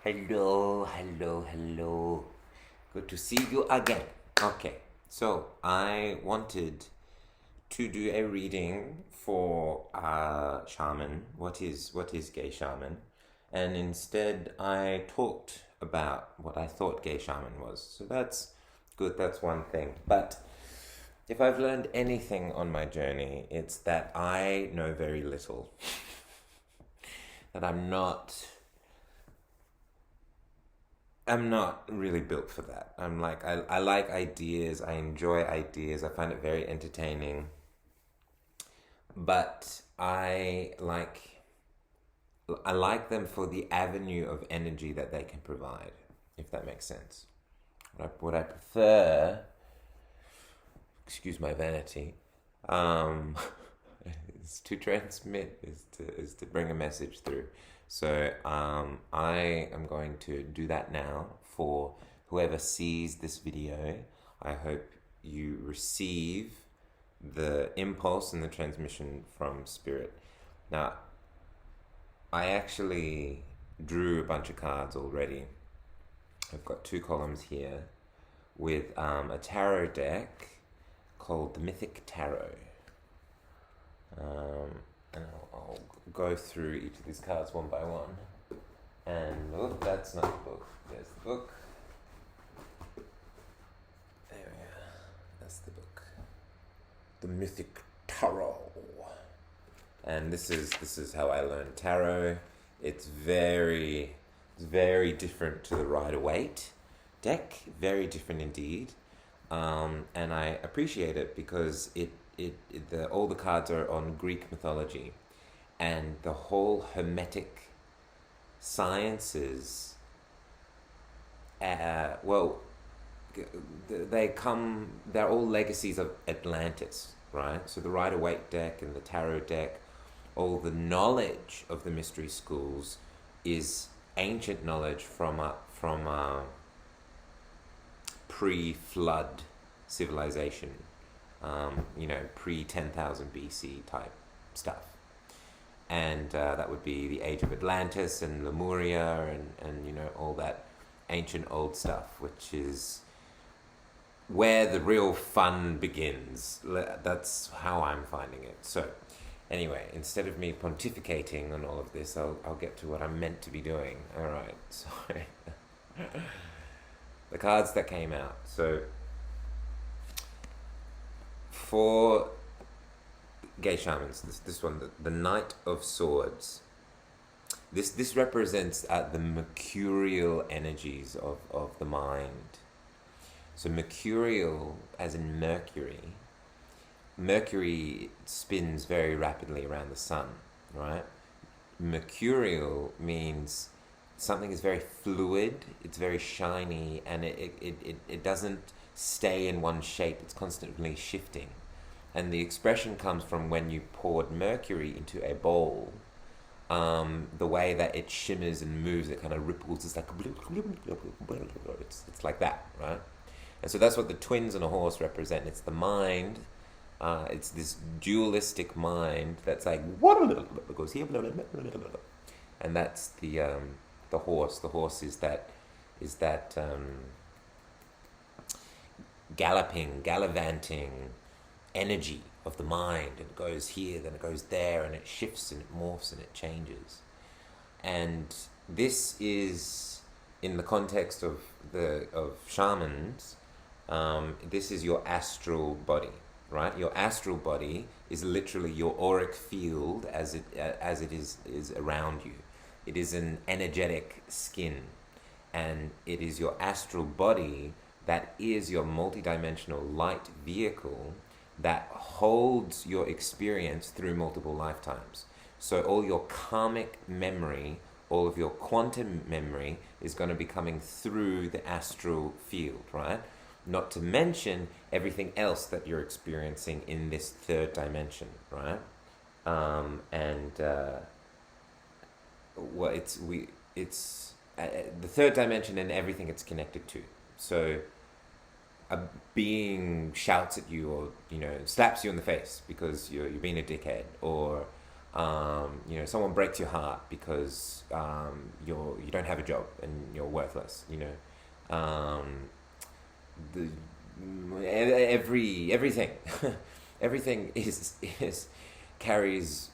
Hello, hello, hello. Good to see you again. Okay, so I wanted to do a reading for shaman. What is gay shaman? And instead, I talked about what I thought gay shaman was. So that's good. That's one thing. But if I've learned anything on my journey, it's that I know very little. That I'm not really built for that. I like ideas, I enjoy ideas, I find it very entertaining. But I like them for the avenue of energy that they can provide, if that makes sense. What I prefer, excuse my vanity, is to transmit, is to bring a message through. So I am going to do that now for whoever sees this video. I hope you receive the impulse and the transmission from spirit. Now, I actually drew a bunch of cards already. I've got 2 columns here with a tarot deck called the Mythic Tarot. And I'll go through each of these cards one by one. And look, that's not the book. There's the book. There we go. That's the book. The Mythic Tarot. And this is how I learned tarot. It's very different to the Rider-Waite deck. Very different indeed. And I appreciate it because all the cards are on Greek mythology, and the whole Hermetic sciences. They're all legacies of Atlantis, right? So the Rider-Waite deck and the tarot deck, all the knowledge of the mystery schools is ancient knowledge from pre-flood civilization, pre-10,000 BC type stuff. And that would be the age of Atlantis and Lemuria and all that ancient old stuff, which is where the real fun begins. That's how I'm finding it. So anyway, instead of me pontificating on all of this, I'll get to what I'm meant to be doing. All right, sorry. The cards that came out. So for gay shamans, this one, the Knight of Swords. This represents the mercurial energies of the mind. So mercurial, as in Mercury. Mercury spins very rapidly around the sun, right? Mercurial means something is very fluid, it's very shiny, and it doesn't stay in one shape, it's constantly shifting. And the expression comes from when you poured mercury into a bowl, the way that it shimmers and moves, it kind of ripples, it's like it's like that, right? And so that's what the twins on a horse represent. It's the mind. It's this dualistic mind that's like it goes here, and that's the horse. The horse is that gallivanting energy of the mind, and it goes here, then it goes there, and it shifts and it morphs and it changes. And this is in the context of shamans. This is your astral body, right? Your astral body is literally your auric field as it is around you. It is an energetic skin, and it is your astral body that is your multidimensional light vehicle that holds your experience through multiple lifetimes. So all your karmic memory, all of your quantum memory is going to be coming through the astral field, right? Not to mention everything else that you're experiencing in this third dimension, right? The third dimension and everything it's connected to. So a being shouts at you, or slaps you in the face because you're being a dickhead, or someone breaks your heart because you don't have a job and you're worthless. The everything everything is carries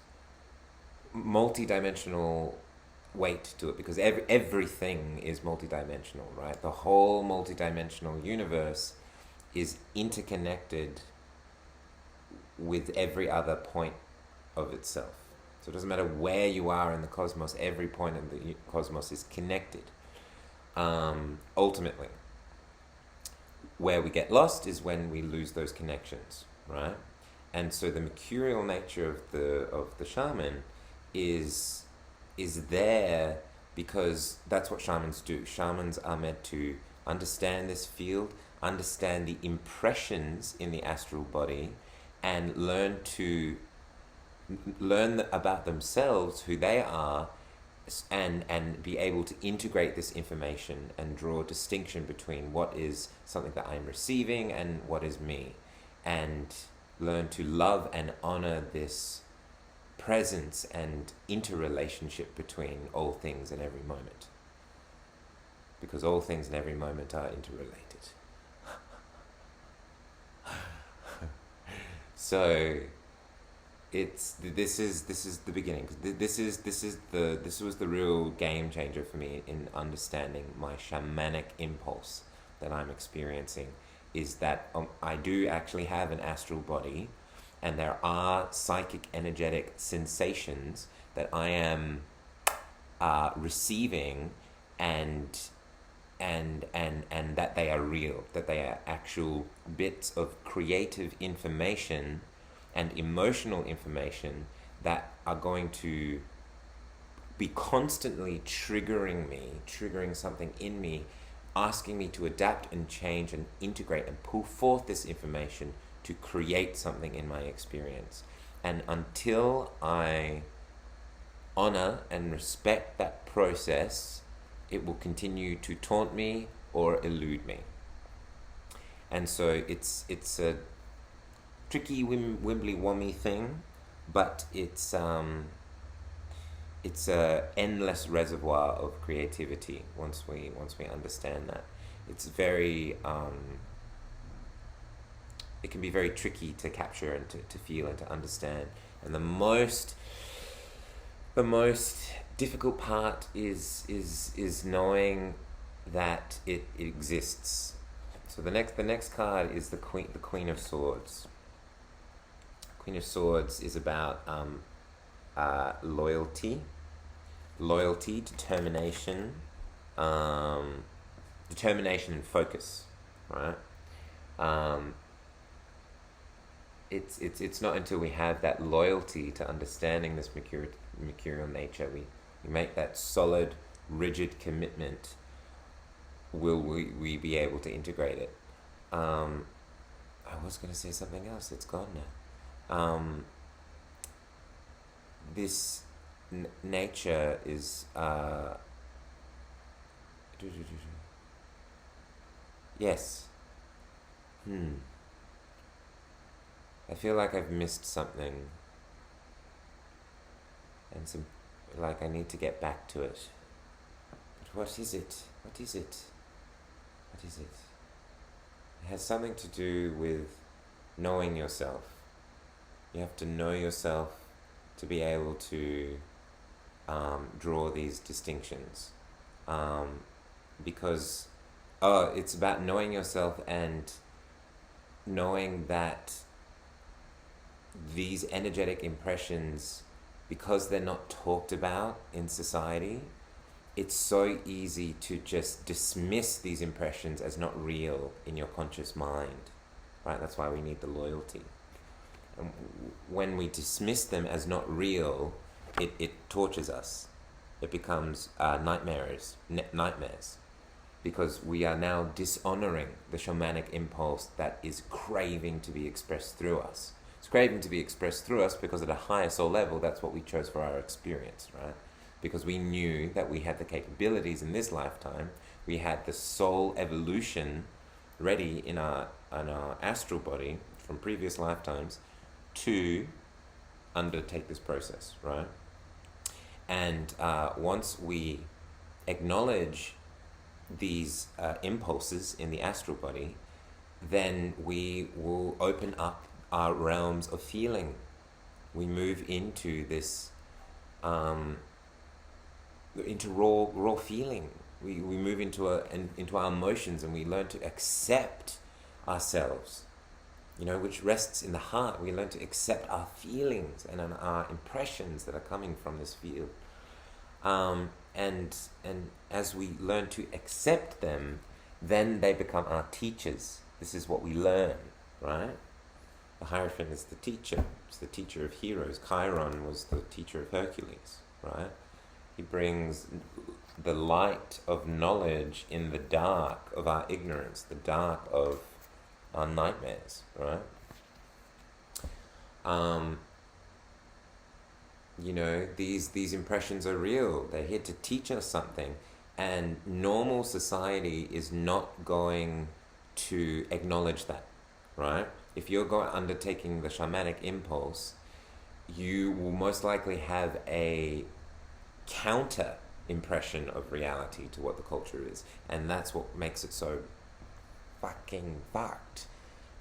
multi-dimensional weight to it, because everything is multi-dimensional, right? The whole multi-dimensional universe is interconnected with every other point of itself. So it doesn't matter where you are in the cosmos, every point in the cosmos is connected. Ultimately, where we get lost is when we lose those connections, right? And so the mercurial nature of the shaman is there because that's what shamans do. Shamans are meant to understand this field, understand the impressions in the astral body, and learn about themselves, who they are, and be able to integrate this information and draw a distinction between what is something that I'm receiving and what is me, and learn to love and honor this presence and interrelationship between all things in every moment, because all things in every moment are interrelated. So this is the beginning. This was the real game changer for me in understanding my shamanic impulse that I'm experiencing, is that I do actually have an astral body, and there are psychic energetic sensations that I am receiving, and that they are real, that they are actual bits of creative information and emotional information that are going to be constantly triggering something in me, asking me to adapt and change and integrate and pull forth this information to create something in my experience. And until I honor and respect that process, it will continue to taunt me or elude me. And so it's a tricky wibbly-wommy thing, but it's a endless reservoir of creativity once we understand that. It's very it can be very tricky to capture and to feel and to understand. And the most difficult part is knowing that it exists. So the next card is the Queen of Swords. Queen of Swords is about loyalty, determination, determination and focus, right? It's not until we have that loyalty to understanding this mercurial nature, we make that solid, rigid commitment, will we be able to integrate it. I was going to say something else, it's gone now. This nature is yes. I feel like I've missed something, and I need to get back to it. But what is it? What is it? What is it? It has something to do with knowing yourself. You have to know yourself to be able to draw these distinctions, because it's about knowing yourself and knowing that these energetic impressions, because they're not talked about in society, it's so easy to just dismiss these impressions as not real in your conscious mind, right? That's why we need the loyalty. And when we dismiss them as not real, it tortures us. It becomes nightmares, because we are now dishonoring the shamanic impulse that is craving to be expressed through us. It's craving to be expressed through us because at a higher soul level, that's what we chose for our experience, right? Because we knew that we had the capabilities in this lifetime, we had the soul evolution ready in our astral body from previous lifetimes to undertake this process, right? And once we acknowledge these impulses in the astral body, then we will open up our realms of feeling. We move into this, into raw feeling. We move into our emotions, and we learn to accept ourselves, which rests in the heart. We learn to accept our feelings and our impressions that are coming from this field. And as we learn to accept them, then they become our teachers. This is what we learn, right? The Hierophant is the teacher. It's the teacher of heroes. Chiron was the teacher of Hercules, right? He brings the light of knowledge in the dark of our ignorance, the dark of our nightmares, right? These impressions are real. They're here to teach us something. And normal society is not going to acknowledge that, right? If you're undertaking the shamanic impulse, you will most likely have a counter impression of reality to what the culture is. And that's what makes it so fucking fucked.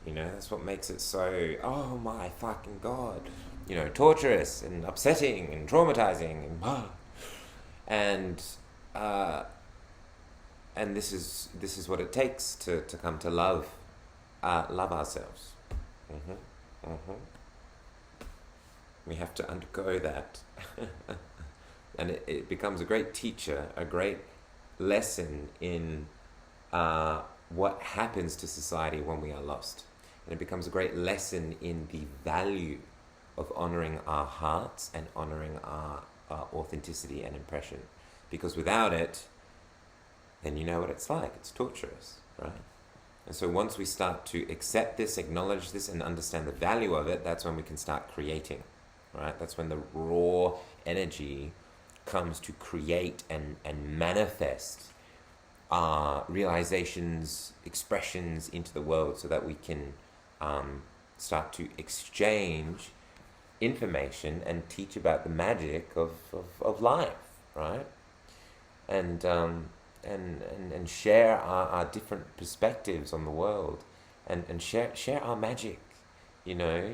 That's what makes it so, oh my fucking God, torturous and upsetting and traumatizing and this is what it takes to come to love ourselves. We have to undergo that. And it becomes a great teacher, a great lesson in what happens to society when we are lost. And it becomes a great lesson in the value of honoring our hearts and honoring our authenticity and impression. Because without it, then you know what it's like. It's torturous, right? And so once we start to accept this, acknowledge this, and understand the value of it, that's when we can start creating, right? That's when the raw energy comes to create and manifest realizations, expressions into the world, so that we can start to exchange information and teach about the magic of life, right? And share our different perspectives on the world, and share our magic,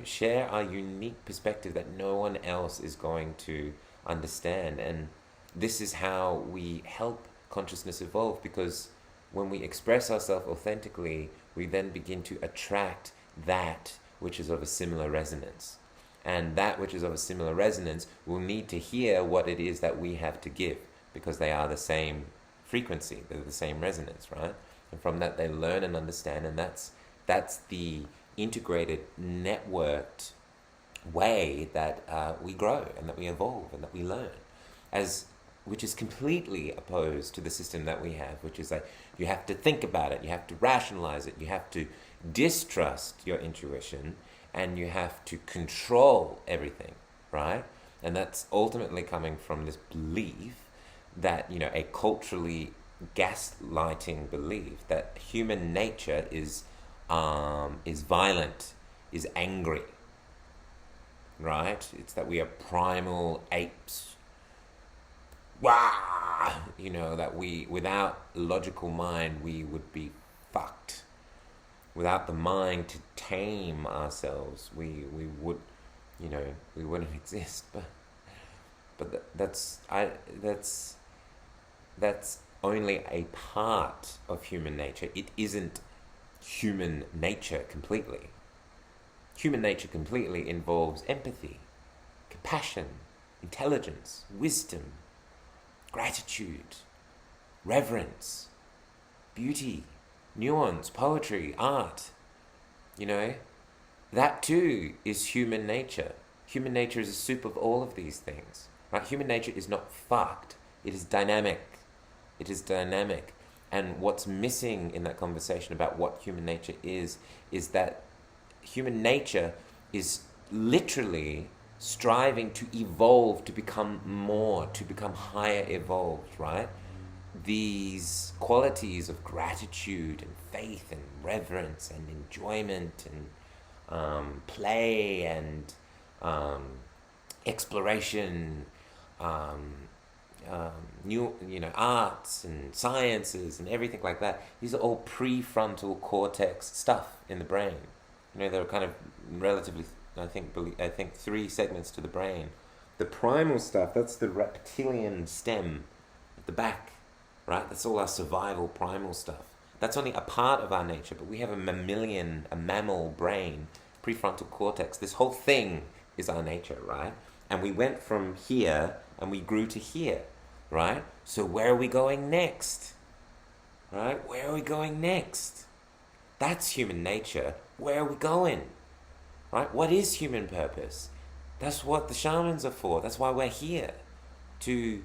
share our unique perspective that no one else is going to understand. And this is how we help consciousness evolve, because when we express ourselves authentically, we then begin to attract that which is of a similar resonance. And that which is of a similar resonance will need to hear what it is that we have to give, because they are the same frequency, they're the same resonance, right? And from that they learn and understand, and that's the integrated, networked way that we grow and that we evolve and that we learn, which is completely opposed to the system that we have, which is like you have to think about it, you have to rationalize it, you have to distrust your intuition, and you have to control everything, right? And that's ultimately coming from this belief that, a culturally gaslighting belief that human nature is violent, is angry, right? It's that we are primal apes. Wah! That we, without logical mind, we would be fucked. Without the mind to tame ourselves, we would, we wouldn't exist. But that's only a part of human nature. It isn't human nature completely. Human nature completely involves empathy, compassion, intelligence, wisdom, gratitude, reverence, beauty, nuance, poetry, art. That too is human nature. Human nature is a soup of all of these things. Right? Human nature is not fucked. It is dynamic. It is dynamic. And what's missing in that conversation about what human nature is that human nature is literally striving to evolve, to become more, to become higher evolved, right? These qualities of gratitude and faith and reverence and enjoyment and play and exploration new, arts and sciences and everything like that. These are all prefrontal cortex stuff in the brain. There are kind of relatively, I think 3 segments to the brain. The primal stuff, that's the reptilian stem at the back, right? That's all our survival primal stuff. That's only a part of our nature, but we have a mammal brain, prefrontal cortex. This whole thing is our nature, right? And we went from here and we grew to here, right? So where are we going next? Right? Where are we going next? That's human nature. Where are we going? Right? What is human purpose? That's what the shamans are for. That's why we're here. To,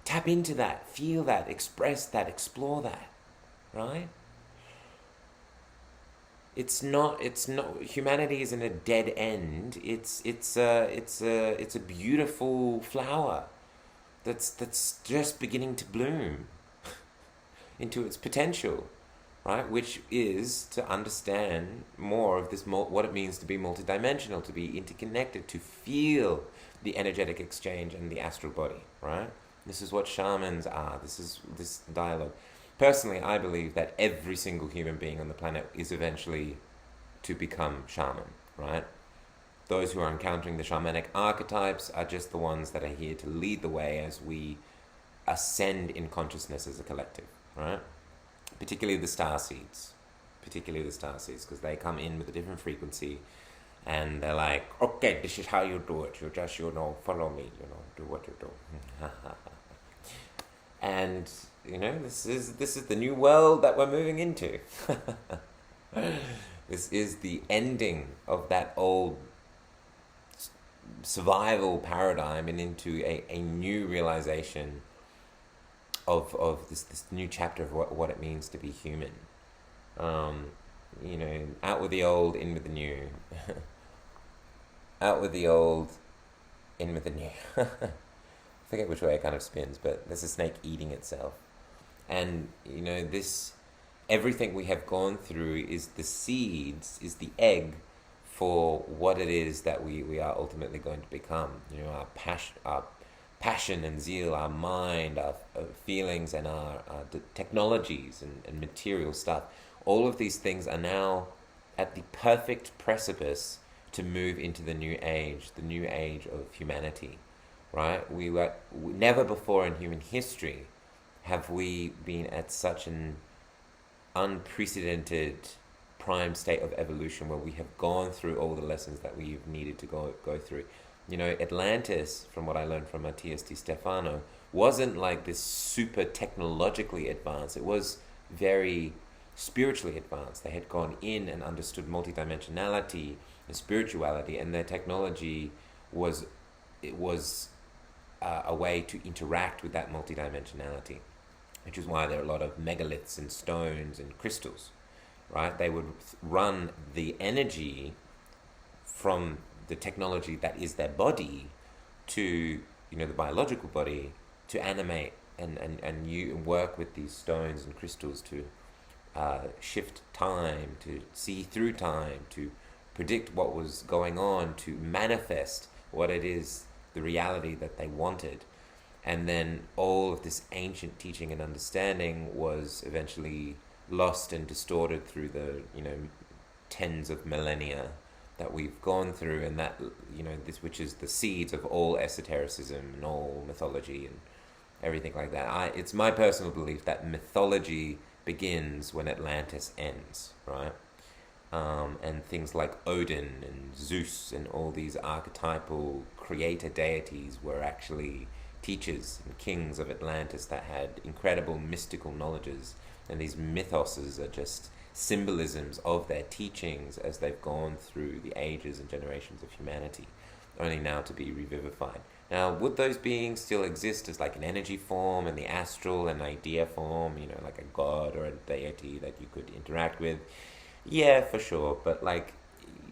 tap into that, feel that, express that, explore that. Right? It's not humanity isn't a dead end. It's a beautiful flower that's just beginning to bloom into its potential, right? Which is to understand more of this, what it means to be multidimensional, to be interconnected, to feel the energetic exchange and the astral body, right? This is what shamans are. This is this dialogue. Personally, I believe that every single human being on the planet is eventually to become shaman, right? Those who are encountering the shamanic archetypes are just the ones that are here to lead the way as we ascend in consciousness as a collective, right? Particularly the star seeds, because they come in with a different frequency, and they're like, okay, this is how you do it. You just, follow me, do what you do. And this is the new world that we're moving into. This is the ending of that old survival paradigm and into a new realization of this new chapter of what it means to be human. Out with the old, in with the new. Out with the old, in with the new. I forget which way it kind of spins, but there's a snake eating itself. And, everything we have gone through is the seeds, is the egg for what it is that we are ultimately going to become. Our passion and zeal, our mind, our feelings, and our technologies and material stuff. All of these things are now at the perfect precipice to move into the new age of humanity, right? We were never before in human history have we been at such an unprecedented prime state of evolution where we have gone through all the lessons that we've needed to go through. Atlantis, from what I learned from Matthias Di Stefano, wasn't like this super technologically advanced. It was very spiritually advanced. They had gone in and understood multidimensionality and spirituality, and their technology was a way to interact with that multidimensionality, which is why there are a lot of megaliths and stones and crystals, right? They would run the energy from the technology that is their body to, the biological body, to animate and you work with these stones and crystals to shift time, to see through time, to predict what was going on, to manifest what it is, the reality that they wanted. And then all of this ancient teaching and understanding was eventually lost and distorted through the tens of millennia that we've gone through, and that this, which is the seeds of all esotericism and all mythology and everything like that. It's my personal belief that mythology begins when Atlantis ends, right? And things like Odin and Zeus and all these archetypal creator deities were actually teachers and kings of Atlantis that had incredible mystical knowledges, and these mythoses are just symbolisms of their teachings as they've gone through the ages and generations of humanity, only now to be revivified. Now, would those beings still exist as like an energy form and the astral and idea form, like a god or a deity that you could interact with? Yeah, for sure, but like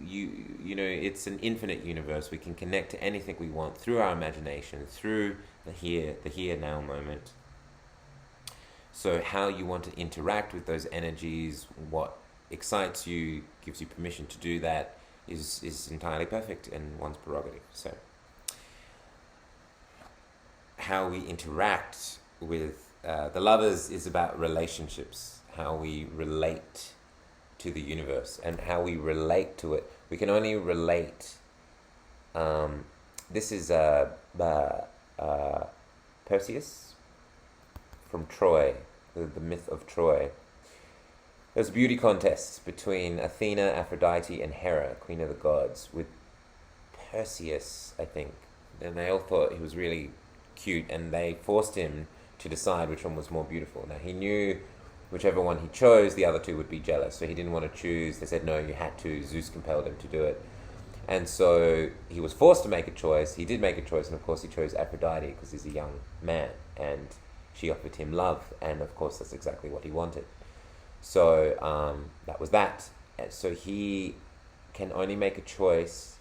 it's an infinite universe. We can connect to anything we want through our imagination, through the here now moment. So how you want to interact with those energies, what excites you, gives you permission to do that, is entirely perfect and one's prerogative. So how we interact with the lovers is about relationships, how we relate to the universe and how we relate to it. We can only relate. This is Perseus from Troy, the myth of Troy. There's a beauty contest between Athena, Aphrodite, and Hera, queen of the gods, with Perseus, I think. And they all thought he was really cute, and they forced him to decide which one was more beautiful. Now, he knew whichever one he chose, the other two would be jealous, so he didn't want to choose. They said, no, you had to. Zeus compelled him to do it. And so he was forced to make a choice. He did make a choice, and of course he chose Aphrodite because he's a young man, and she offered him love, and of course that's exactly what he wanted. So that was that. And so he can only make a choice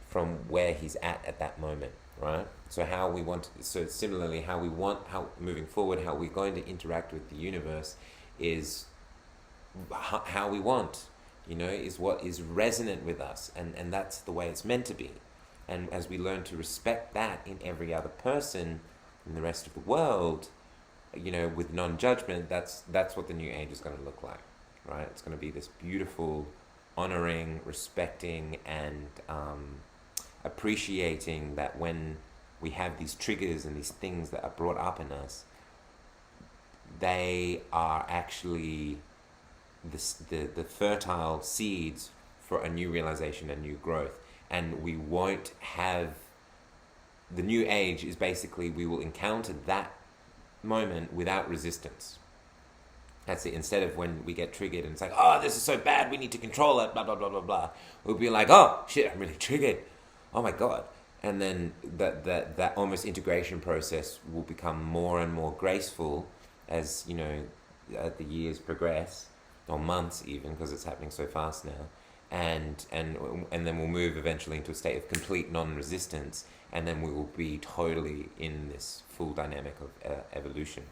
from where he's at that moment, right? So how we want, so similarly, how moving forward, how we're going to interact with the universe is how we want, is what is resonant with us, and that's the way it's meant to be. And as we learn to respect that in every other person in the rest of the world, with non-judgment, that's what the new age is going to look like, right? It's going to be this beautiful, honoring, respecting, and appreciating that when we have these triggers and these things that are brought up in us, they are actually the fertile seeds for a new realization and new growth. And we won't have, the new age is basically, we will encounter that moment without resistance. That's it. Instead of when we get triggered and it's like, oh, this is so bad, we need to control it, blah, blah, blah, blah, blah. We'll be like, oh, shit, I'm really triggered. Oh my God. And then that almost integration process will become more and more graceful as, the years progress, or months even, because it's happening so fast now. And then we'll move eventually into a state of complete non-resistance, and then we will be totally in this full dynamic of evolution.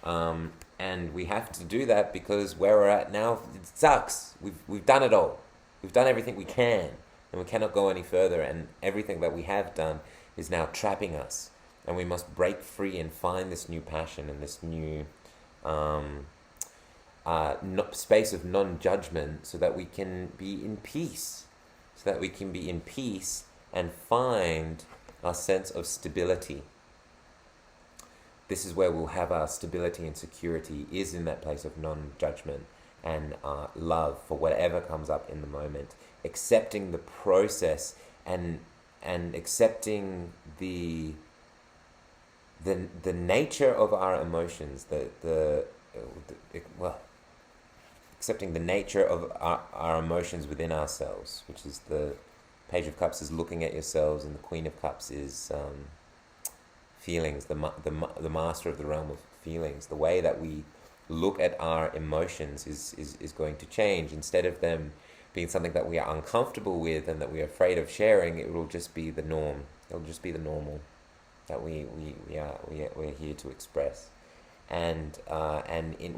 And we have to do that because where we're at now, it sucks. We've done it all. We've done everything we can, and we cannot go any further, and everything that we have done is now trapping us, and we must break free and find this new passion and this new space of non-judgment, so that we can be in peace, and find our sense of stability. This is where we'll have our stability and security, is in that place of non-judgment and love for whatever comes up in the moment, accepting the process and accepting the nature of our emotions, accepting the nature of our emotions within ourselves, which is the Page of Cups is looking at yourselves, and the Queen of Cups is feelings, the master of the realm of feelings. The way that we look at our emotions is going to change. Instead of them being something that we are uncomfortable with and that we are afraid of sharing, it will just be the norm. It'll just be the normal that we're here to express. And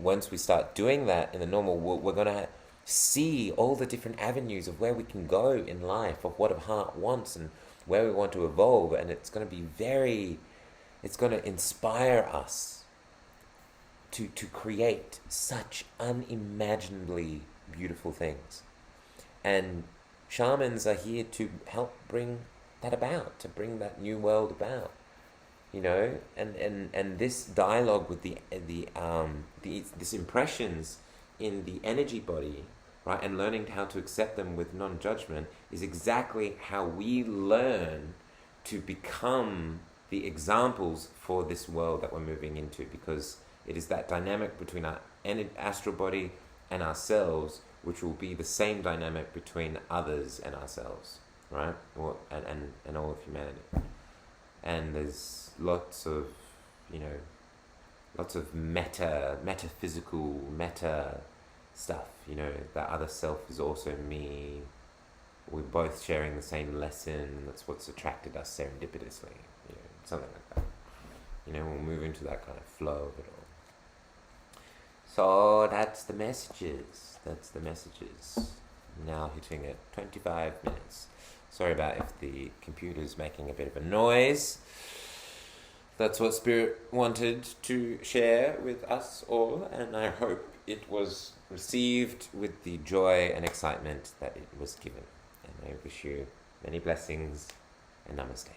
once we start doing that in the normal, we're going to see all the different avenues of where we can go in life, of what a heart wants and where we want to evolve. And it's going to be it's going to inspire us to create such unimaginably beautiful things. And shamans are here to help bring that about, to bring that new world about. And this dialogue with these impressions in the energy body, right, and learning how to accept them with non-judgment is exactly how we learn to become the examples for this world that we're moving into, because it is that dynamic between our astral body and ourselves, which will be the same dynamic between others and ourselves, right, and all of humanity. And there's lots of metaphysical, meta stuff, that other self is also me. We're both sharing the same lesson. That's what's attracted us serendipitously, something like that. We'll move into that kind of flow of it all. So that's the messages. Now hitting at 25 minutes. Sorry about if the computer's making a bit of a noise. That's what Spirit wanted to share with us all, and I hope it was received with the joy and excitement that it was given. And I wish you many blessings and Namaste.